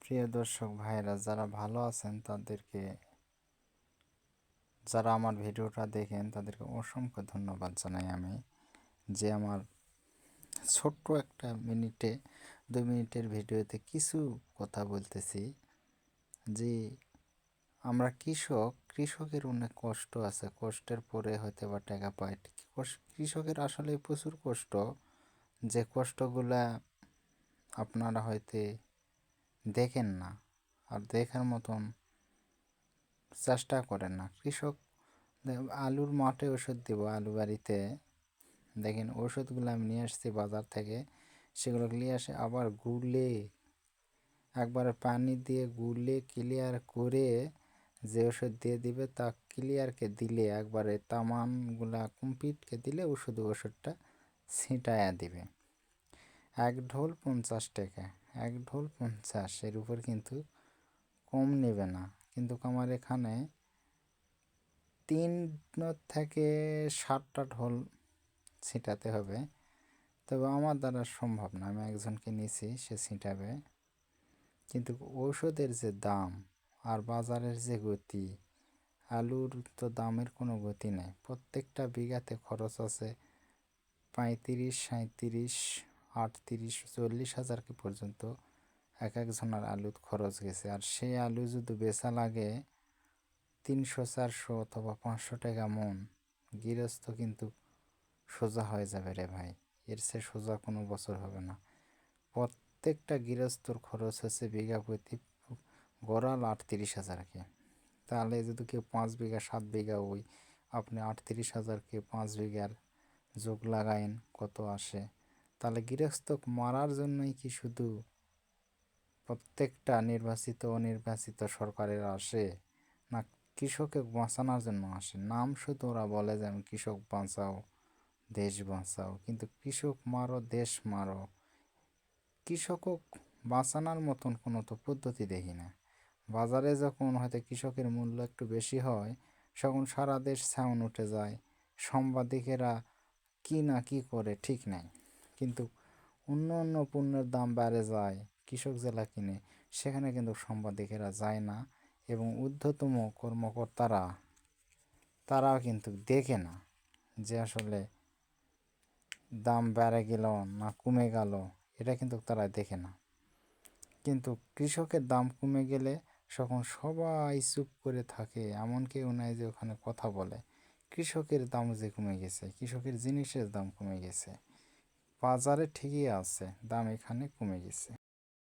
প্রিয় দর্শক ভাইরা যারা ভালো আছেন যারা আমার ভিডিওটা দেখেন তাদেরকে অসংখ্য ধন্যবাদ জানাই আমি যে আমার ছোট্ট একটা 2 মিনিটের ভিডিওতে কিছু কথা বলতেছি যে আমরা কৃষকের অনেক কষ্ট আছে, কষ্টের পরে হয়তো বা টাকা পায়। কৃষকের আসলে প্রচুর কষ্ট, যে কষ্টগুলা আপনারা হয়তো দেখেন না আর দেখার মতন চেষ্টা করেন না। কৃষক আলুর মাঠে ওষুধ দিব, আলু বাড়িতে দেখেন ওষুধগুলো আমি নিয়ে আসছি বাজার থেকে, সেগুলো নিয়ে আসে আবার গুলে একবারে পানি দিয়ে গুলে ক্লিয়ার করে যে ওষুধ দিয়ে দিবে তা ক্লিয়ারকে দিলে একবারে তামানগুলা কমপ্লিটকে দিলে ওষুধটা ছিটায়া দিবে। 1 ঢোল 50 টাকা, 1 ঢোল 50, এর উপর কিন্তু কম নেবে না। কিন্তু আমার এখানে 3 থেকে 7টা ঢোল ছিটাতে হবে, তবে আমার দ্বারা সম্ভব না। আমি একজনকে নিয়েছি, সে ছিটাবে। কিন্তু ঔষধের যে দাম আর বাজারের যে গতি, আলুর তো দামের কোনো গতি নেই। প্রত্যেকটা বিঘাতে খরচ আছে 35, 37, 38, 40 হাজার কি পর্যন্ত একজনের আলুর খরচ গেছে। আর সেই আলু যদি বেচা লাগে 300, 400 অথবা 500 টাকা মন, গৃহস্থ কিন্তু সোজা হয়ে যাবে রে ভাই। এর চেয়ে সোজা কোনো বছর হবে না। প্রত্যেকটা গৃহস্থর খরচ হচ্ছে বিঘা প্রতি গড়াল 38 হাজারকে। তাহলে যদি কেউ 5 বিঘা 7 বিঘা, ওই আপনি 38 হাজারকে 5 বিঘার যোগ লাগাইন কত আসে। তাহলে গৃহস্থ মারার জন্যই কি শুধু প্রত্যেকটা নির্বাচিত অনির্বাচিত সরকারের আসে, না কৃষককে বাঁচানোর জন্য আসে? নাম শুধু ওরা বলে যে আমি কৃষক বাঁচাও, দেশ বাঁচাও, কিন্তু কৃষক মারো দেশ মারো, কৃষকক বাঁচানোর মতন কোনো তো পদ্ধতি দেখি না। বাজারে যখন হয়তো কৃষকের মূল্য একটু বেশি হয়, তখন সারা দেশ ছাউন উঠে যায়, সাংবাদিকেরা কি না কি করে ঠিক নাই। কিন্তু অন্য অন্য পণ্যের দাম বেড়ে যায়, কৃষক জেলা কিনে, সেখানে কিন্তু সাংবাদিকেরা যায় না, এবং ঊর্ধ্বতম তারাও কিন্তু দেখে না যে আসলে দাম বেড়ে গেল না কমে গেল, এটা কিন্তু তারা দেখে না। কিন্তু কৃষকের দাম কমে গেলে তখন সবাই চুপ করে থাকে, এমন কেউ নাই যে ওখানে কথা বলে। কৃষকের দাম যে কমে গেছে, কৃষকের জিনিসের দাম কমে গেছে, বাজারে ঠিকই আছে, দাম এখানে কমে গেছে।